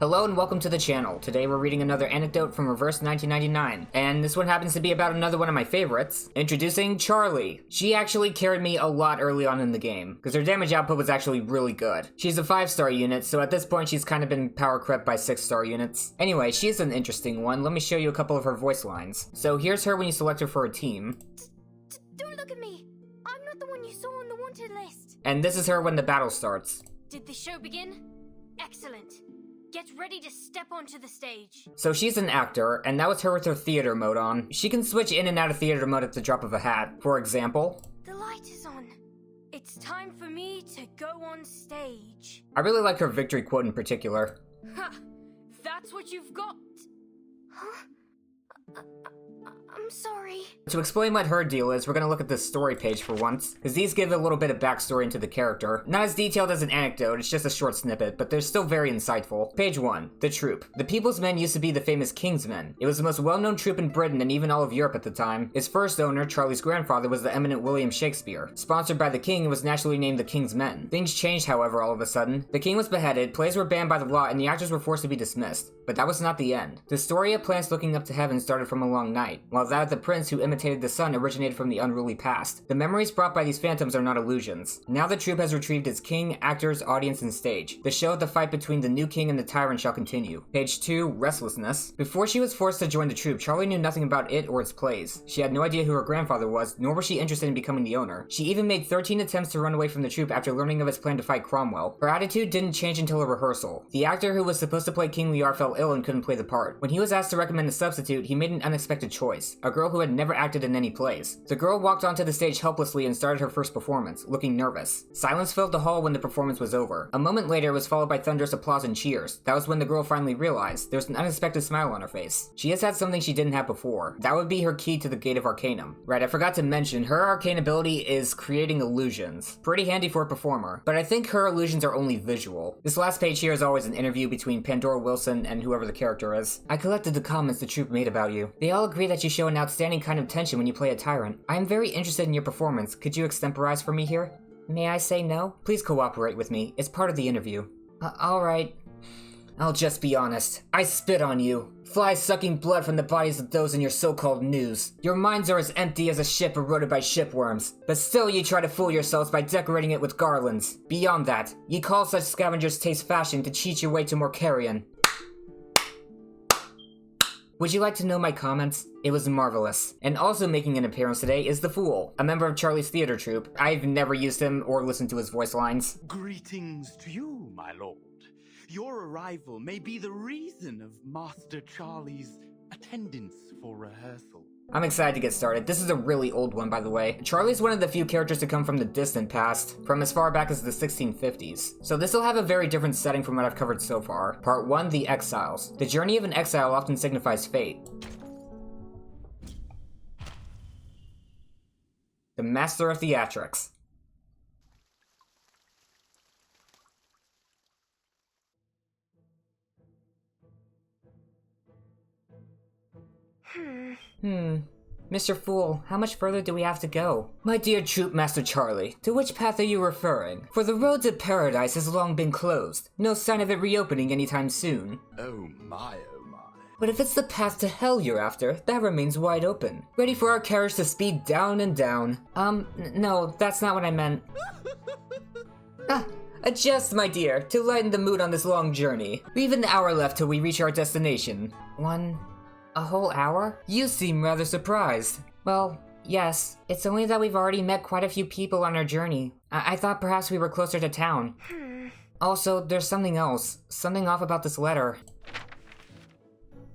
Hello and welcome to the channel. Today we're reading another anecdote from Reverse 1999, and this one happens to be about another one of my favorites. Introducing Charlie. She actually carried me a lot early on in the game, because her damage output was actually really good. She's a 5-star unit, so at this point she's kind of been power crept by 6-star units. Anyway, she's an interesting one. Let me show you a couple of her voice lines. So here's her when you select her for a team. Don't look at me! I'm not the one you saw on the wanted list! And this is her when the battle starts. Did the show begin? Excellent. Get ready to step onto the stage. So she's an actor, and that was her with her theater mode on. She can switch in and out of theater mode at the drop of a hat. For example, the light is on. It's time for me to go on stage. I really like her victory quote in particular. Ha! That's what you've got? Huh? I'm sorry. To explain what her deal is, we're gonna look at this story page for once, because these give a little bit of backstory into the character. Not as detailed as an anecdote, it's just a short snippet, but they're still very insightful. Page 1. The Troop. The People's Men used to be the famous King's Men. It was the most well-known troop in Britain and even all of Europe at the time. Its first owner, Charlie's grandfather, was the eminent William Shakespeare. Sponsored by the King, it was naturally named the King's Men. Things changed, however, all of a sudden. The King was beheaded, plays were banned by the law, and the actors were forced to be dismissed. But that was not the end. The story of plants looking up to heaven started from a long night, while that of the prince who imitated the sun originated from the unruly past. The memories brought by these phantoms are not illusions. Now the troupe has retrieved its king, actors, audience, and stage. The show of the fight between the new king and the tyrant shall continue. Page 2, Restlessness. Before she was forced to join the troupe, Charlie knew nothing about it or its plays. She had no idea who her grandfather was, nor was she interested in becoming the owner. She even made 13 attempts to run away from the troupe after learning of its plan to fight Cromwell. Her attitude didn't change until a rehearsal. The actor who was supposed to play King Lear fell ill and couldn't play the part. When he was asked to recommend a substitute, he made an unexpected choice, a girl who had never acted in any plays. The girl walked onto the stage helplessly and started her first performance, looking nervous. Silence filled the hall when the performance was over. A moment later, it was followed by thunderous applause and cheers. That was when the girl finally realized there was an unexpected smile on her face. She has had something she didn't have before. That would be her key to the Gate of Arcanum. Right, I forgot to mention, her arcane ability is creating illusions. Pretty handy for a performer, but I think her illusions are only visual. This last page here is always an interview between Pandora Wilson and whoever the character is. I collected the comments the troupe made about you. They all agree that you show an outstanding kind of tension when you play a tyrant. I am very interested in your performance. Could you extemporize for me here? May I say no? Please cooperate with me. It's part of the interview. Alright. I'll just be honest. I spit on you. Flies sucking blood from the bodies of those in your so-called news. Your minds are as empty as a ship eroded by shipworms. But still you try to fool yourselves by decorating it with garlands. Beyond that, you call such scavengers taste fashion to cheat your way to more carrion. Would you like to know my comments? It was marvelous. And also making an appearance today is the Fool, a member of Charlie's theater troupe. I've never used him or listened to his voice lines. Greetings to you, my lord. Your arrival may be the reason of Master Charlie's attendance for rehearsal. I'm excited to get started. This is a really old one, by the way. Charlie's one of the few characters to come from the distant past, from as far back as the 1650s. So this will have a very different setting from what I've covered so far. Part 1, The Exiles. The journey of an exile often signifies fate. The Master of Theatrics. Mr. Fool, how much further do we have to go? My dear Troop Master Charlie, to which path are you referring? For the road to paradise has long been closed. No sign of it reopening anytime soon. Oh my, oh my. But if it's the path to hell you're after, that remains wide open. Ready for our carriage to speed down and down. No, that's not what I meant. A jest, my dear, to lighten the mood on this long journey. We've an hour left till we reach our destination. A whole hour? You seem rather surprised. Well, yes. It's only that we've already met quite a few people on our journey. I thought perhaps we were closer to town. Also, there's something else. Something off about this letter.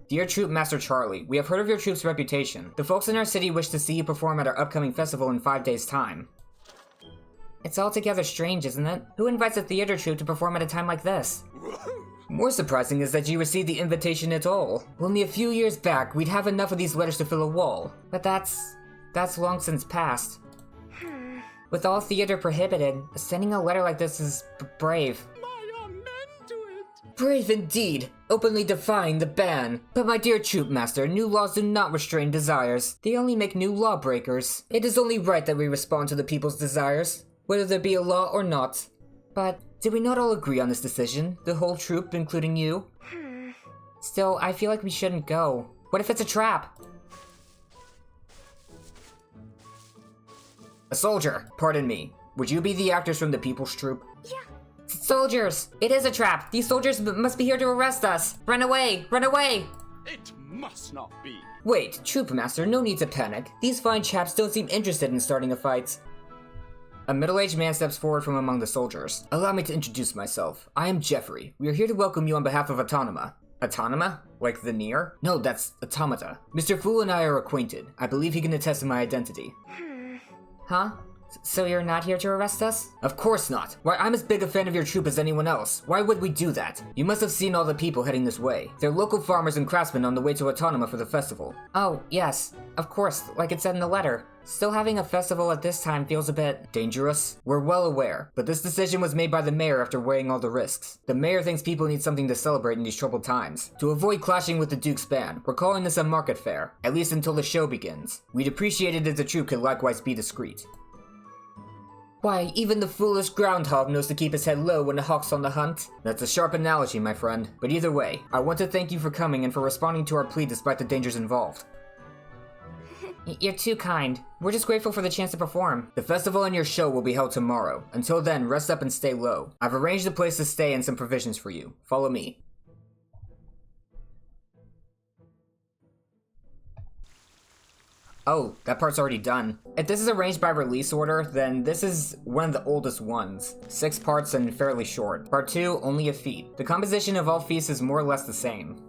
Dear Troop Master Charlie, we have heard of your troop's reputation. The folks in our city wish to see you perform at our upcoming festival in 5 days' time. It's altogether strange, isn't it? Who invites a theater troupe to perform at a time like this? More surprising is that you received the invitation at all. Only a few years back, we'd have enough of these letters to fill a wall. But that's long since past. With all theater prohibited, sending a letter like this is brave. My young men do it. Brave indeed, openly defying the ban. But my dear Troop Master, new laws do not restrain desires. They only make new lawbreakers. It is only right that we respond to the people's desires, whether there be a law or not. But Did we not all agree on this decision? The whole troop, including you? Still, I feel like we shouldn't go. What if it's a trap? A soldier, pardon me. Would you be the actors from the People's Troop? Yeah. Soldiers! It is a trap! These soldiers must be here to arrest us! Run away! Run away! It must not be. Wait, Troop Master, no need to panic. These fine chaps don't seem interested in starting a fight. A middle-aged man steps forward from among the soldiers. Allow me to introduce myself. I am Jeffrey. We are here to welcome you on behalf of Autonoma. Autonoma? Like the Near? No, that's Automata. Mr. Fool and I are acquainted. I believe he can attest to my identity. Huh? So you're not here to arrest us? Of course not. Why, I'm as big a fan of your troop as anyone else. Why would we do that? You must have seen all the people heading this way. They're local farmers and craftsmen on the way to Autonoma for the festival. Oh, yes. Of course, like it said in the letter. Still having a festival at this time feels a bit dangerous. We're well aware, but this decision was made by the mayor after weighing all the risks. The mayor thinks people need something to celebrate in these troubled times. To avoid clashing with the Duke's band, we're calling this a market fair, at least until the show begins. We'd appreciate it if the troop could likewise be discreet. Why, even the foolish groundhog knows to keep his head low when the hawk's on the hunt. That's a sharp analogy, my friend. But either way, I want to thank you for coming and for responding to our plea despite the dangers involved. You're too kind. We're just grateful for the chance to perform. The festival and your show will be held tomorrow. Until then, rest up and stay low. I've arranged a place to stay and some provisions for you. Follow me. Oh, that part's already done. If this is arranged by release order, then this is one of the oldest ones. 6 parts and fairly short. Part 2, only a feat. The composition of all feasts is more or less the same.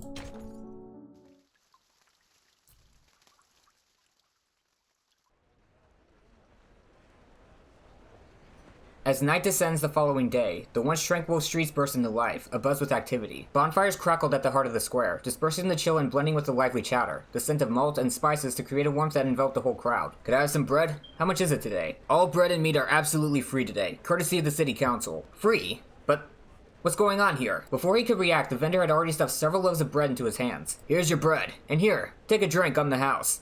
As night descends the following day, the once tranquil streets burst into life, abuzz with activity. Bonfires crackled at the heart of the square, dispersing the chill and blending with the lively chatter, the scent of malt and spices to create a warmth that enveloped the whole crowd. Could I have some bread? How much is it today? All bread and meat are absolutely free today, courtesy of the city council. Free? But what's going on here? Before he could react, the vendor had already stuffed several loaves of bread into his hands. Here's your bread, and here, take a drink on the house.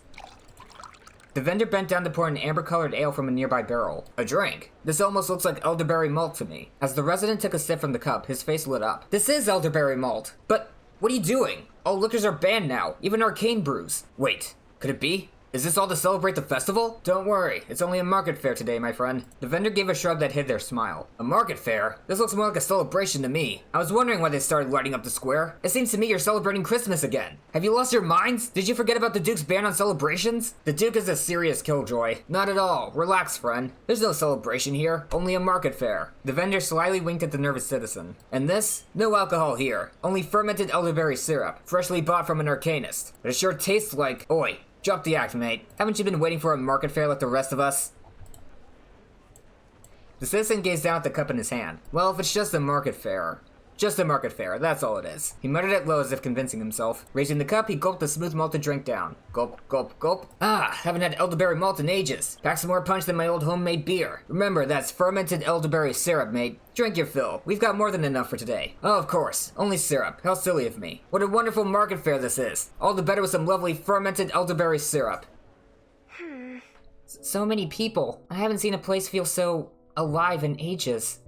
The vendor bent down to pour an amber-colored ale from a nearby barrel. A drink? This almost looks like elderberry malt to me. As the resident took a sip from the cup, his face lit up. This is elderberry malt! But what are you doing? All liquors are banned now, even arcane brews. Wait, could it be? Is this all to celebrate the festival? Don't worry, it's only a market fair today, my friend. The vendor gave a shrug that hid their smile. A market fair? This looks more like a celebration to me. I was wondering why they started lighting up the square. It seems to me you're celebrating Christmas again. Have you lost your minds? Did you forget about the Duke's ban on celebrations? The Duke is a serious killjoy. Not at all. Relax, friend. There's no celebration here, only a market fair. The vendor slyly winked at the nervous citizen. And this? No alcohol here. Only fermented elderberry syrup, freshly bought from an arcanist. But it sure tastes like... Oi. Drop the act, mate. Haven't you been waiting for a market fair like the rest of us? The citizen gazed down at the cup in his hand. Well, if it's just a market fair... Just a market fair, that's all it is. He muttered it low as if convincing himself. Raising the cup, he gulped the smooth malted drink down. Gulp, gulp, gulp. Ah, haven't had elderberry malt in ages. Pack some more punch than my old homemade beer. Remember, that's fermented elderberry syrup, mate. Drink your fill. We've got more than enough for today. Oh, of course. Only syrup. How silly of me. What a wonderful market fair this is. All the better with some lovely fermented elderberry syrup. So many people. I haven't seen a place feel so alive in ages.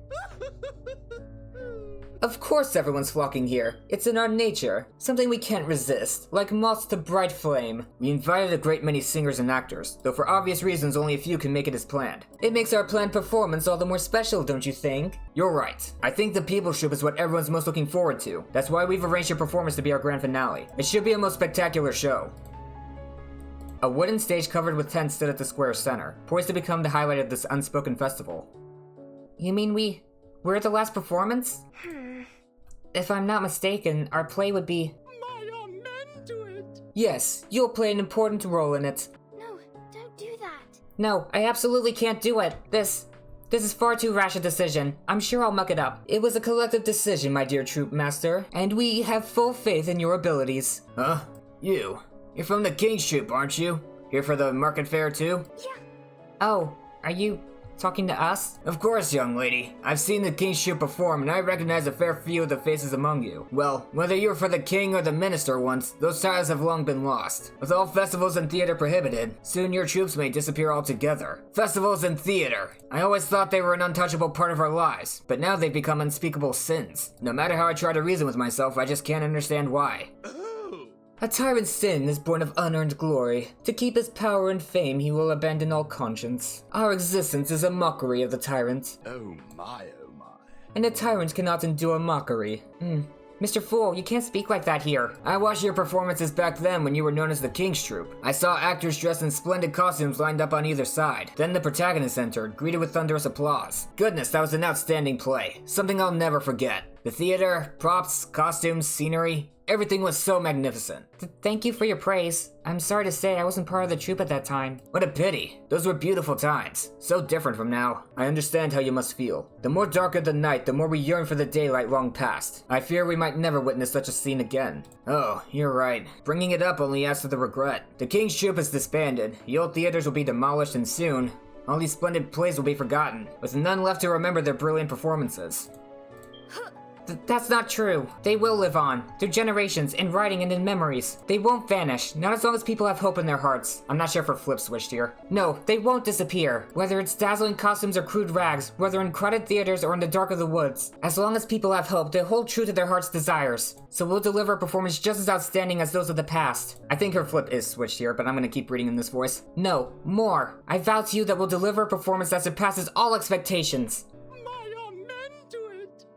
Of course everyone's flocking here. It's in our nature. Something we can't resist. Like moths to bright flame. We invited a great many singers and actors, though for obvious reasons only a few can make it as planned. It makes our planned performance all the more special, don't you think? You're right. I think the People's Troop is what everyone's most looking forward to. That's why we've arranged your performance to be our grand finale. It should be a most spectacular show. A wooden stage covered with tents stood at the square's center, poised to become the highlight of this unspoken festival. You mean we're at the last performance? If I'm not mistaken, our play would be... My men do it! Yes, you'll play an important role in it. No, don't do that. No, I absolutely can't do it. This is far too rash a decision. I'm sure I'll muck it up. It was a collective decision, my dear troop master, and we have full faith in your abilities. Huh? You're from the King's Troop, aren't you? Here for the market fair too? Yeah. Oh, are you Talking to us? Of course, young lady. I've seen the king's troop perform, and I recognize a fair few of the faces among you. Well, whether you're for the king or the minister once, those titles have long been lost. With all festivals and theater prohibited, soon your troops may disappear altogether. Festivals and theater. I always thought they were an untouchable part of our lives, but now they've become unspeakable sins. No matter how I try to reason with myself, I just can't understand why. A tyrant's sin is born of unearned glory. To keep his power and fame, he will abandon all conscience. Our existence is a mockery of the tyrant. Oh my. And a tyrant cannot endure mockery. Mr. Fool, you can't speak like that here. I watched your performances back then when you were known as the King's Troop. I saw actors dressed in splendid costumes lined up on either side. Then the protagonist entered, greeted with thunderous applause. Goodness, that was an outstanding play. Something I'll never forget. The theater, props, costumes, scenery, everything was so magnificent. Thank you for your praise. I'm sorry to say I wasn't part of the troupe at that time. What a pity. Those were beautiful times. So different from now. I understand how you must feel. The more darker the night, the more we yearn for the daylight long past. I fear we might never witness such a scene again. Oh, you're right. Bringing it up only adds to the regret. The King's Troop is disbanded. The old theaters will be demolished, and soon, all these splendid plays will be forgotten, with none left to remember their brilliant performances. That's not true. They will live on, through generations, in writing and in memories. They won't vanish, not as long as people have hope in their hearts. I'm not sure if we're flip switched here. No, they won't disappear. Whether it's dazzling costumes or crude rags, whether in crowded theaters or in the dark of the woods. As long as people have hope, they'll hold true to their heart's desires. So we'll deliver a performance just as outstanding as those of the past. I think her flip is switched here, but I'm gonna keep reading in this voice. No, more. I vow to you that we'll deliver a performance that surpasses all expectations.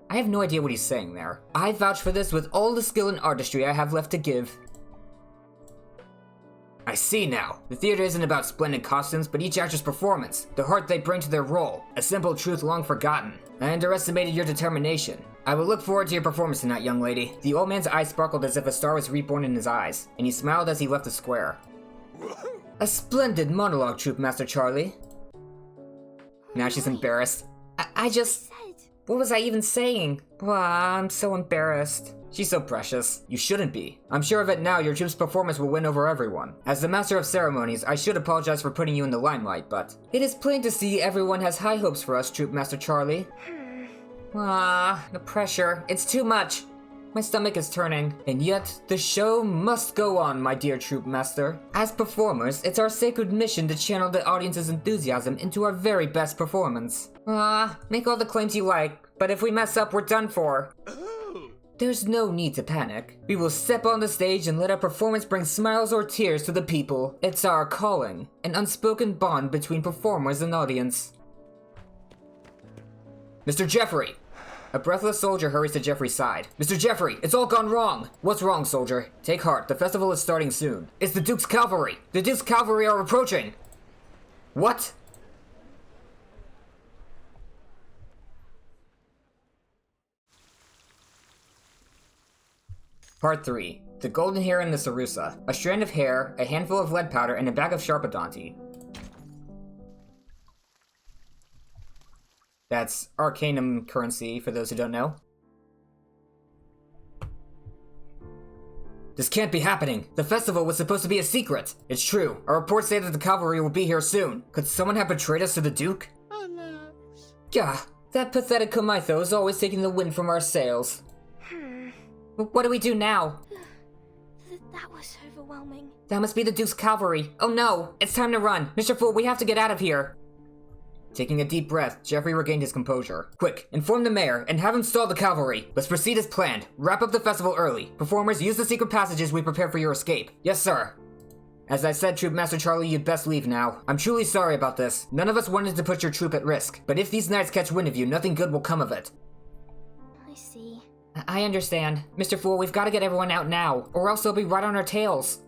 I have no idea what he's saying there. I vouch for this with all the skill and artistry I have left to give. I see now. The theater isn't about splendid costumes, but each actor's performance, the heart they bring to their role, a simple truth long forgotten. I underestimated your determination. I will look forward to your performance tonight, young lady. The old man's eyes sparkled as if a star was reborn in his eyes, and he smiled as he left the square. A splendid monologue, Troop Master Charlie. Now she's embarrassed. I just... What was I even saying? I'm so embarrassed. She's so precious. You shouldn't be. I'm sure of it now, your troop's performance will win over everyone. As the Master of Ceremonies, I should apologize for putting you in the limelight, but... It is plain to see everyone has high hopes for us, Troop Master Charlie. The pressure. It's too much. My stomach is turning. And yet, the show must go on, my dear Troop Master. As performers, it's our sacred mission to channel the audience's enthusiasm into our very best performance. Make all the claims you like, but if we mess up, we're done for. There's no need to panic. We will step on the stage and let our performance bring smiles or tears to the people. It's our calling, an unspoken bond between performers and audience. Mr. Jeffrey! A breathless soldier hurries to Jeffrey's side. Mr. Jeffrey, it's all gone wrong! What's wrong, soldier? Take heart, the festival is starting soon. It's the Duke's cavalry! The Duke's cavalry are approaching! What? Part 3. The Golden Hair and the Sarusa. A strand of hair, a handful of lead powder, and a bag of Sharpodonti. That's Arcanum currency, for those who don't know. This can't be happening! The festival was supposed to be a secret! It's true. Our reports say that the cavalry will be here soon. Could someone have betrayed us to the Duke? Gah, that pathetic Komaitho is always taking the wind from our sails. What do we do now? That was overwhelming. That must be the Duke's cavalry. Oh no! It's time to run! Mr. Fool, we have to get out of here! Taking a deep breath, Jeffrey regained his composure. Quick, inform the mayor and have him stall the cavalry. Let's proceed as planned. Wrap up the festival early. Performers, use the secret passages we prepared for your escape. Yes, sir. As I said, Troop Master Charlie, you'd best leave now. I'm truly sorry about this. None of us wanted to put your troop at risk. But if these knights catch wind of you, nothing good will come of it. I see. I understand. Mr. Fool, we've got to get everyone out now, or else they'll be right on our tails.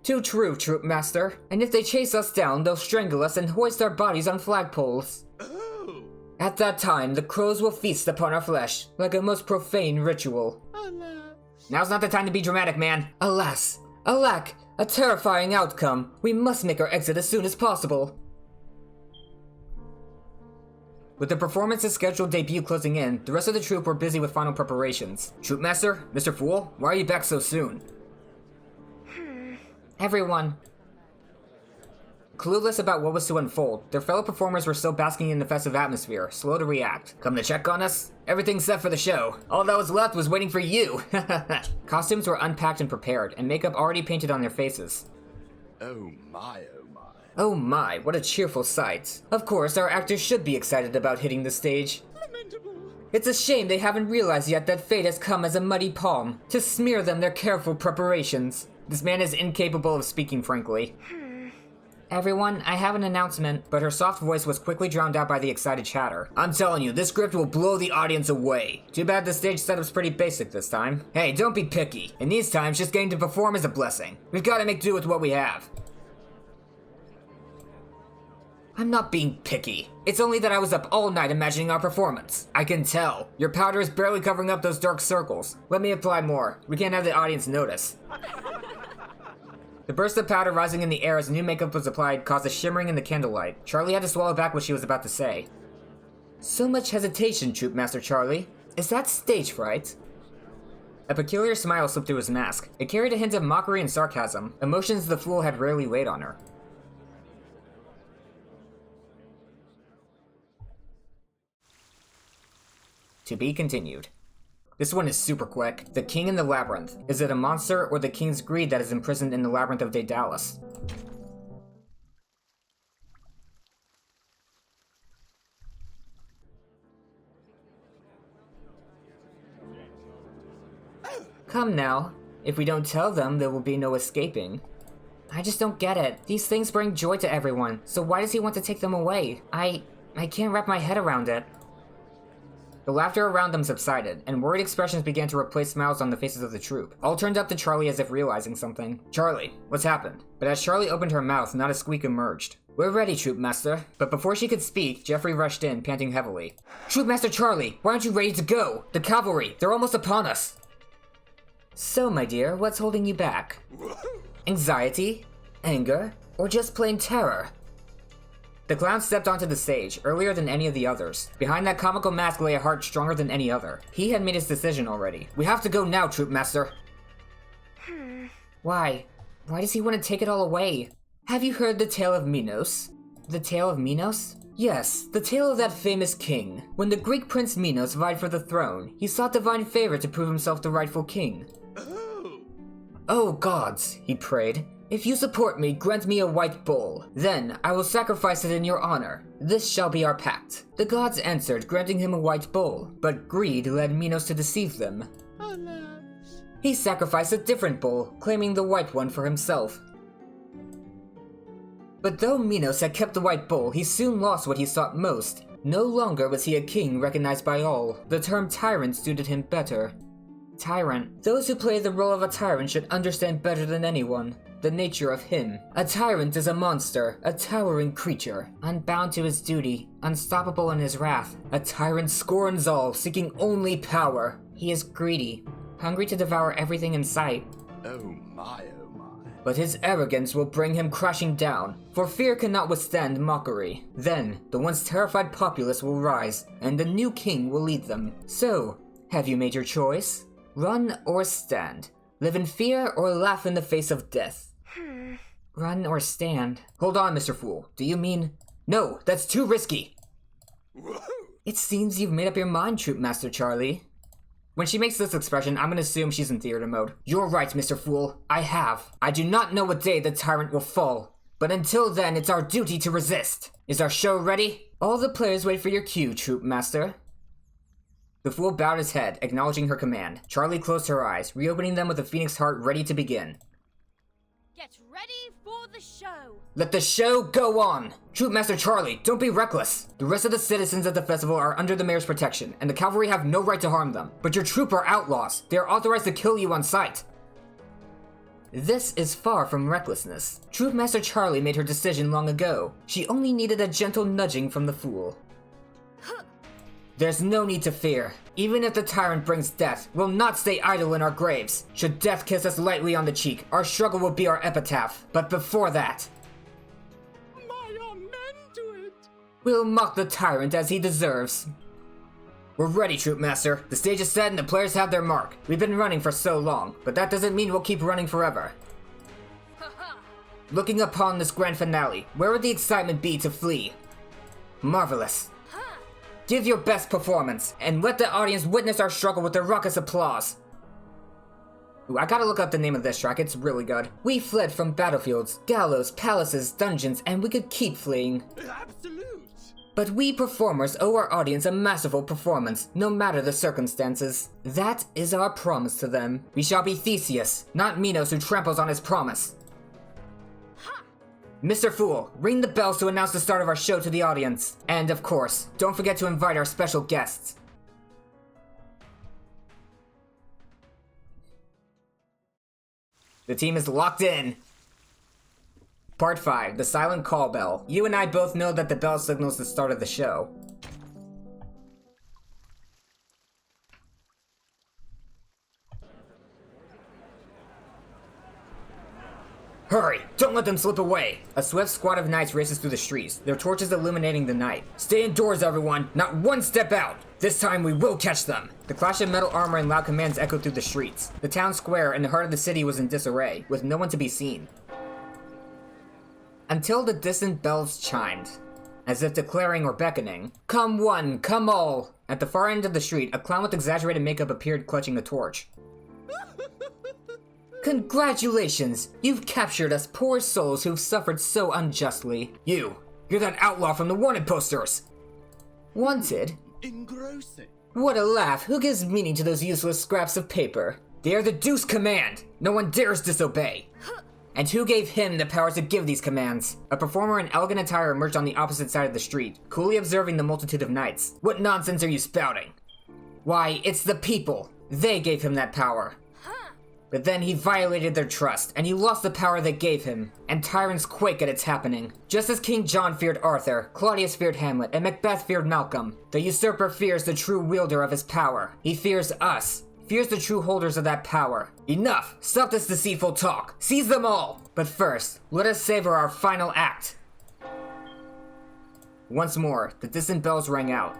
Too true, Troop Master. And if they chase us down, they'll strangle us and hoist our bodies on flagpoles. Oh. At that time, the crows will feast upon our flesh, like a most profane ritual. Alas. Now's not the time to be dramatic, man. Alas. Alack, a terrifying outcome. We must make our exit as soon as possible. With the performance's scheduled debut closing in, the rest of the troop were busy with final preparations. Troop Master, Mr. Fool, why are you back so soon? Everyone. Clueless about what was to unfold, their fellow performers were still basking in the festive atmosphere, slow to react. Come to check on us? Everything's set for the show. All that was left was waiting for you! Costumes were unpacked and prepared, and makeup already painted on their faces. Oh my, oh my. Oh my, what a cheerful sight. Of course, our actors should be excited about hitting the stage. Lamentable. It's a shame they haven't realized yet that fate has come as a muddy palm to smear them their careful preparations. This man is incapable of speaking frankly. Everyone, I have an announcement, but her soft voice was quickly drowned out by the excited chatter. I'm telling you, this script will blow the audience away. Too bad the stage setup's pretty basic this time. Hey, don't be picky. In these times, just getting to perform is a blessing. We've got to make do with what we have. I'm not being picky. It's only that I was up all night imagining our performance. I can tell. Your powder is barely covering up those dark circles. Let me apply more. We can't have the audience notice. The burst of powder rising in the air as new makeup was applied caused a shimmering in the candlelight. Charlie had to swallow back what she was about to say. So much hesitation, Troop Master Charlie. Is that stage fright? A peculiar smile slipped through his mask. It carried a hint of mockery and sarcasm, emotions the fool had rarely laid on her. To be continued. This one is super quick. The King in the Labyrinth. Is it a monster or the King's greed that is imprisoned in the Labyrinth of Daedalus? Come now. If we don't tell them, there will be no escaping. I just don't get it. These things bring joy to everyone, so why does he want to take them away? I can't wrap my head around it. The laughter around them subsided, and worried expressions began to replace smiles on the faces of the troupe. All turned up to Charlie as if realizing something. Charlie, what's happened? But as Charlie opened her mouth, not a squeak emerged. We're ready, Troop Master. But before she could speak, Jeffrey rushed in, panting heavily. Troop Master Charlie, why aren't you ready to go? The cavalry, they're almost upon us. So, my dear, what's holding you back? Anxiety? Anger? Or just plain terror? The clown stepped onto the stage, earlier than any of the others. Behind that comical mask lay a heart stronger than any other. He had made his decision already. We have to go now, Troop Master. Why? Why does he want to take it all away? Have you heard the tale of Minos? The tale of Minos? Yes, the tale of that famous king. When the Greek prince Minos vied for the throne, he sought divine favor to prove himself the rightful king. Oh gods, he prayed. If you support me, grant me a white bull. Then, I will sacrifice it in your honor. This shall be our pact. The gods answered, granting him a white bull, but greed led Minos to deceive them. Alas. He sacrificed a different bull, claiming the white one for himself. But though Minos had kept the white bull, he soon lost what he sought most. No longer was he a king recognized by all. The term tyrant suited him better. Tyrant. Those who play the role of a tyrant should understand better than anyone the nature of him. A tyrant is a monster, a towering creature, unbound to his duty, unstoppable in his wrath. A tyrant scorns all, seeking only power. He is greedy, hungry to devour everything in sight. Oh my, oh my. But his arrogance will bring him crashing down, for fear cannot withstand mockery. Then, the once terrified populace will rise, and the new king will lead them. So, have you made your choice? Run or stand? Live in fear or laugh in the face of death? Run or stand? Hold on, Mr. Fool. Do you mean... No, that's too risky! It seems you've made up your mind, Troop Master Charlie. When she makes this expression, I'm gonna assume she's in theater mode. You're right, Mr. Fool. I have. I do not know what day the tyrant will fall. But until then, it's our duty to resist. Is our show ready? All the players wait for your cue, Troop Master. The fool bowed his head, acknowledging her command. Charlie closed her eyes, reopening them with a phoenix heart ready to begin. Get ready for the show! Let the show go on! Troop Master Charlie, don't be reckless! The rest of the citizens of the festival are under the mayor's protection, and the cavalry have no right to harm them. But your troop are outlaws. They are authorized to kill you on sight. This is far from recklessness. Troop Master Charlie made her decision long ago. She only needed a gentle nudging from the fool. There's no need to fear. Even if the tyrant brings death, we'll not stay idle in our graves. Should death kiss us lightly on the cheek, our struggle will be our epitaph. But before that... My amen to it. We'll mock the tyrant as he deserves. We're ready, Troop Master. The stage is set and the players have their mark. We've been running for so long, but that doesn't mean we'll keep running forever. looking upon this grand finale, where would the excitement be to flee? Marvelous. Give your best performance, and let the audience witness our struggle with their raucous applause. Ooh, I gotta look up the name of this track, it's really good. We fled from battlefields, gallows, palaces, dungeons, and we could keep fleeing. Absolute! But we performers owe our audience a masterful performance, no matter the circumstances. That is our promise to them. We shall be Theseus, not Minos who tramples on his promise. Mr. Fool, ring the bells to announce the start of our show to the audience. And of course, don't forget to invite our special guests. The team is locked in. Part 5, the silent call bell. You and I both know that the bell signals the start of the show. Hurry! Don't let them slip away! A swift squad of knights races through the streets, their torches illuminating the night. Stay indoors, everyone! Not one step out! This time we will catch them! The clash of metal armor and loud commands echoed through the streets. The town square in the heart of the city was in disarray, with no one to be seen. Until the distant bells chimed, as if declaring or beckoning. Come one, come all! At the far end of the street, a clown with exaggerated makeup appeared clutching a torch. Congratulations! You've captured us poor souls who've suffered so unjustly. You're that outlaw from the wanted posters! Wanted? Engrossing. What a laugh! Who gives meaning to those useless scraps of paper? They are the Duke's command! No one dares disobey! And who gave him the power to give these commands? A performer in elegant attire emerged on the opposite side of the street, coolly observing the multitude of knights. What nonsense are you spouting? Why, it's the people! They gave him that power. But then he violated their trust, and he lost the power they gave him. And tyrants quake at its happening. Just as King John feared Arthur, Claudius feared Hamlet, and Macbeth feared Malcolm, the usurper fears the true wielder of his power. He fears us. Fears the true holders of that power. Enough! Stop this deceitful talk! Seize them all! But first, let us savor our final act. Once more, the distant bells rang out.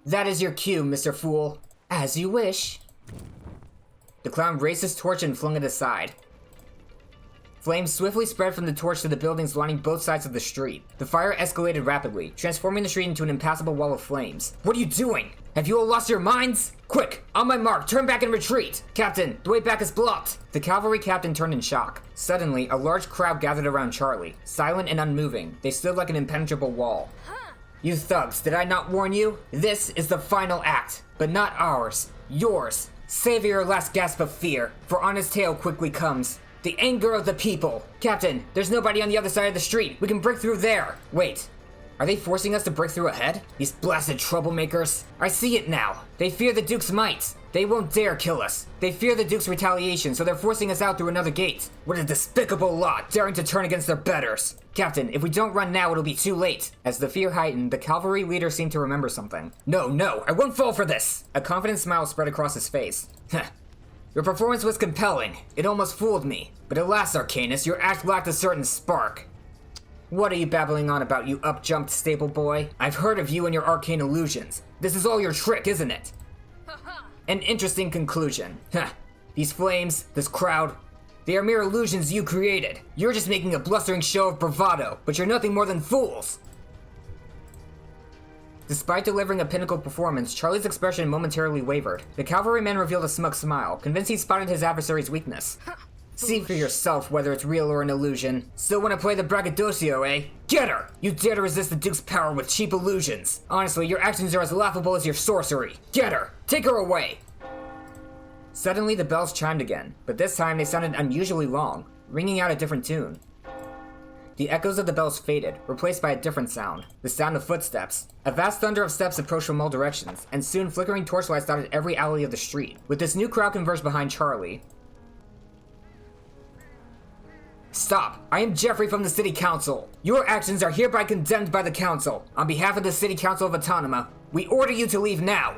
That is your cue, Mr. Fool. As you wish. The clown raised his torch and flung it aside. Flames swiftly spread from the torch to the buildings lining both sides of the street. The fire escalated rapidly, transforming the street into an impassable wall of flames. What are you doing? Have you all lost your minds? Quick! On my mark, turn back and retreat! Captain, the way back is blocked! The cavalry captain turned in shock. Suddenly, a large crowd gathered around Charlie. Silent and unmoving, they stood like an impenetrable wall. You thugs, did I not warn you? This is the final act, but not ours. Yours. Savor your last gasp of fear, for on his tail quickly comes the anger of the people. Captain, there's nobody on the other side of the street. We can break through there. Wait, are they forcing us to break through ahead? These blasted troublemakers. I see it now. They fear the Duke's might. They won't dare kill us. They fear the Duke's retaliation, so they're forcing us out through another gate. What a despicable lot, daring to turn against their betters. Captain, if we don't run now, it'll be too late. As the fear heightened, the cavalry leader seemed to remember something. No, I won't fall for this. A confident smile spread across his face. Your performance was compelling. It almost fooled me. But alas, Arcanus, your act lacked a certain spark. What are you babbling on about, you up-jumped stable boy? I've heard of you and your arcane illusions. This is all your trick, isn't it? An interesting conclusion. These flames, this crowd, they are mere illusions you created. You're just making a blustering show of bravado, but you're nothing more than fools. Despite delivering a pinnacle performance, Charlie's expression momentarily wavered. The cavalryman revealed a smug smile, convinced he spotted his adversary's weakness. See for yourself whether it's real or an illusion. Still want to play the braggadocio, eh? Get her! You dare to resist the Duke's power with cheap illusions. Honestly, your actions are as laughable as your sorcery. Get her! Take her away! Suddenly, the bells chimed again, but this time they sounded unusually long, ringing out a different tune. The echoes of the bells faded, replaced by a different sound, the sound of footsteps. A vast thunder of steps approached from all directions, and soon flickering torchlights dotted every alley of the street. With this new crowd converged behind Charlie. Stop! I am Jeffrey from the City Council. Your actions are hereby condemned by the Council. On behalf of the City Council of Autonoma, we order you to leave now.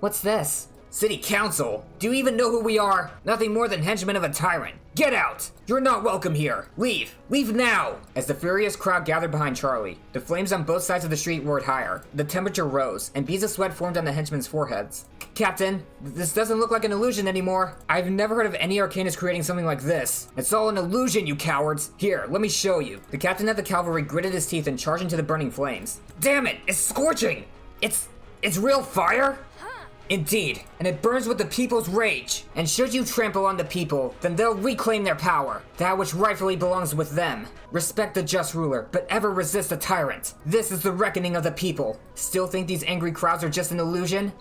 What's this? City Council? Do you even know who we are? Nothing more than henchmen of a tyrant. Get out! You're not welcome here. Leave. Leave now! As the furious crowd gathered behind Charlie, the flames on both sides of the street roared higher. The temperature rose, and beads of sweat formed on the henchmen's foreheads. Captain, this doesn't look like an illusion anymore. I've never heard of any arcanist creating something like this. It's all an illusion, you cowards. Here, let me show you. The captain of the cavalry gritted his teeth and charged into the burning flames. Damn it! It's scorching! It's real fire? Indeed, and it burns with the people's rage. And should you trample on the people, then they'll reclaim their power, that which rightfully belongs with them. Respect the just ruler, but ever resist the tyrant. This is the reckoning of the people. Still think these angry crowds are just an illusion?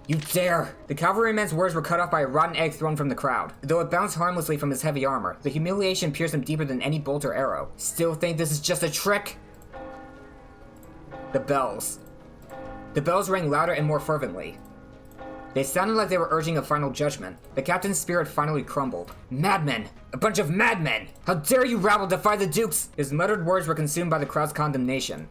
You dare! The cavalryman's words were cut off by a rotten egg thrown from the crowd. Though it bounced harmlessly from his heavy armor, the humiliation pierced him deeper than any bolt or arrow. Still think this is just a trick? The bells. The bells rang louder and more fervently. They sounded like they were urging a final judgment. The captain's spirit finally crumbled. Madmen! A bunch of madmen! How dare you rabble defy the dukes! His muttered words were consumed by the crowd's condemnation.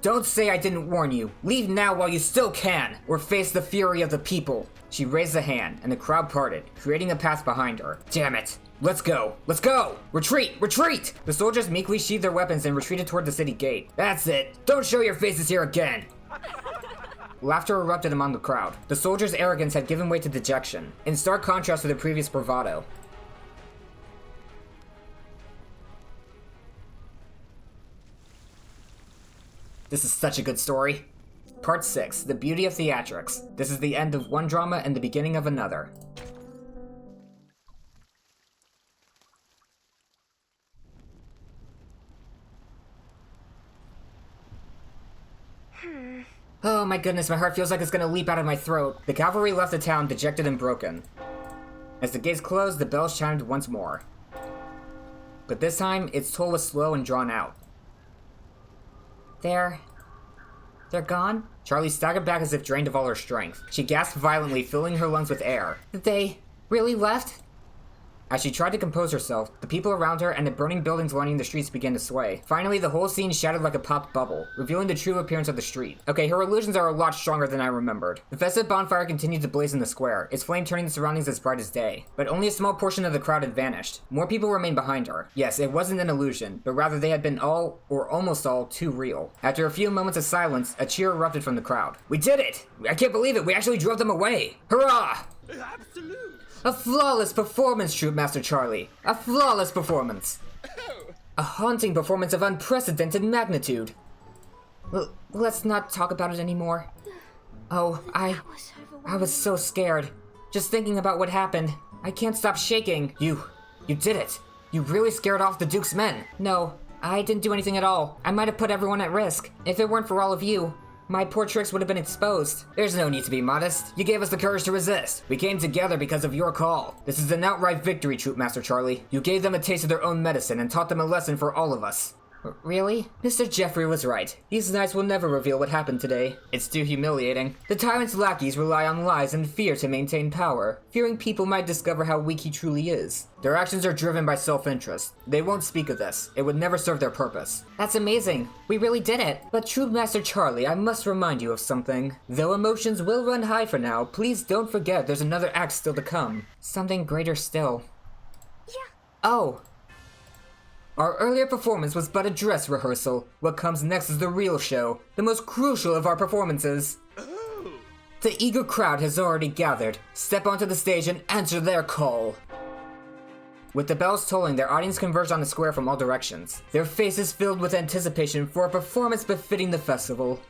Don't say I didn't warn you. Leave now while you still can, or face the fury of the people. She raised a hand, and the crowd parted, creating a path behind her. Damn it! Let's go! Let's go! Retreat! Retreat! The soldiers meekly sheathed their weapons and retreated toward the city gate. That's it! Don't show your faces here again! Laughter erupted among the crowd. The soldiers' arrogance had given way to dejection, in stark contrast to their previous bravado. This is such a good story. Part 6, The Beauty of Theatrics. This is the end of one drama and the beginning of another. Oh my goodness, my heart feels like it's gonna leap out of my throat. The cavalry left the town dejected and broken. As the gates closed, the bells chimed once more. But this time, its toll was slow and drawn out. They're gone? Charlie staggered back as if drained of all her strength. She gasped violently, filling her lungs with air. They really left? As she tried to compose herself, the people around her and the burning buildings lining the streets began to sway. Finally, the whole scene shattered like a popped bubble, revealing the true appearance of the street. Okay, her illusions are a lot stronger than I remembered. The festive bonfire continued to blaze in the square, its flame turning the surroundings as bright as day. But only a small portion of the crowd had vanished. More people remained behind her. Yes, it wasn't an illusion, but rather they had been all, or almost all, too real. After a few moments of silence, a cheer erupted from the crowd. We did it! I can't believe it, we actually drove them away! Hurrah! Absolute! A flawless performance, Troop Master Charlie. A flawless performance. A haunting performance of unprecedented magnitude. Let's not talk about it anymore. Oh, I was so scared. Just thinking about what happened. I can't stop shaking. You did it. You really scared off the Duke's men. No, I didn't do anything at all. I might have put everyone at risk. If it weren't for all of you, my poor tricks would have been exposed. There's no need to be modest. You gave us the courage to resist. We came together because of your call. This is an outright victory, Troop Master Charlie. You gave them a taste of their own medicine and taught them a lesson for all of us. Really? Mr. Jeffrey was right. These knights will never reveal what happened today. It's too humiliating. The tyrant's lackeys rely on lies and fear to maintain power, fearing people might discover how weak he truly is. Their actions are driven by self-interest. They won't speak of this. It would never serve their purpose. That's amazing. We really did it. But Troop Master Charlie, I must remind you of something. Though emotions will run high for now, please don't forget there's another act still to come. Something greater still. Yeah. Oh. Our earlier performance was but a dress rehearsal. What comes next is the real show, the most crucial of our performances. Oh. The eager crowd has already gathered. Step onto the stage and answer their call. With the bells tolling, their audience converged on the square from all directions, their faces filled with anticipation for a performance befitting the festival.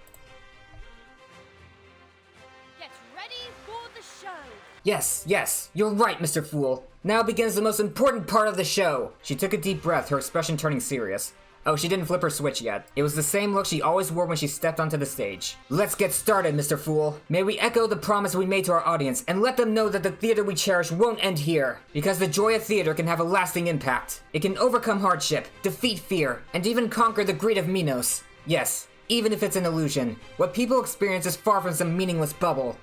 Get ready for the show. Yes, you're right, Mr. Fool. Now begins the most important part of the show. She took a deep breath, her expression turning serious. Oh, she didn't flip her switch yet. It was the same look she always wore when she stepped onto the stage. Let's get started, Mr. Fool. May we echo the promise we made to our audience and let them know that the theater we cherish won't end here. Because the joy of theater can have a lasting impact. It can overcome hardship, defeat fear, and even conquer the greed of Minos. Yes, even if it's an illusion. What people experience is far from some meaningless bubble.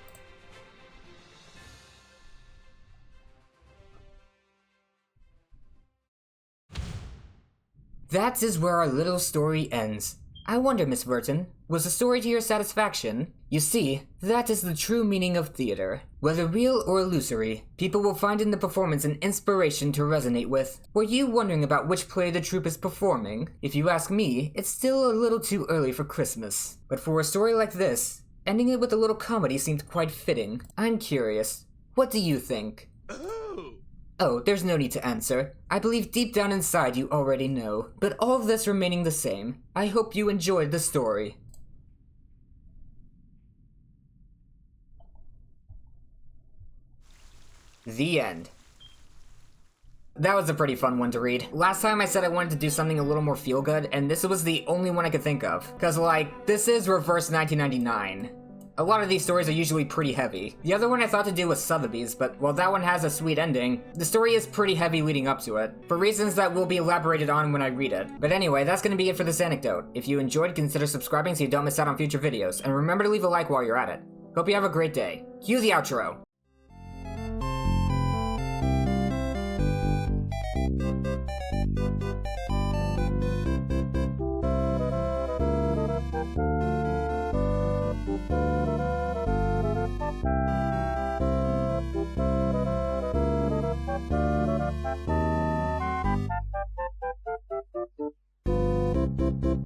That is where our little story ends. I wonder, Miss Burton, was the story to your satisfaction? You see, that is the true meaning of theater. Whether real or illusory, people will find in the performance an inspiration to resonate with. Were you wondering about which play the troupe is performing? If you ask me, it's still a little too early for Christmas. But for a story like this, ending it with a little comedy seemed quite fitting. I'm curious, what do you think? Oh, there's no need to answer. I believe deep down inside you already know. But all of this remaining the same, I hope you enjoyed the story. The end. That was a pretty fun one to read. Last time I said I wanted to do something a little more feel-good, and this was the only one I could think of. Cause like, this is reverse 1999. A lot of these stories are usually pretty heavy. The other one I thought to do was Sotheby's, but while that one has a sweet ending, the story is pretty heavy leading up to it, for reasons that will be elaborated on when I read it. But anyway, that's gonna be it for this anecdote. If you enjoyed, consider subscribing so you don't miss out on future videos, and remember to leave a like while you're at it. Hope you have a great day. Cue the outro!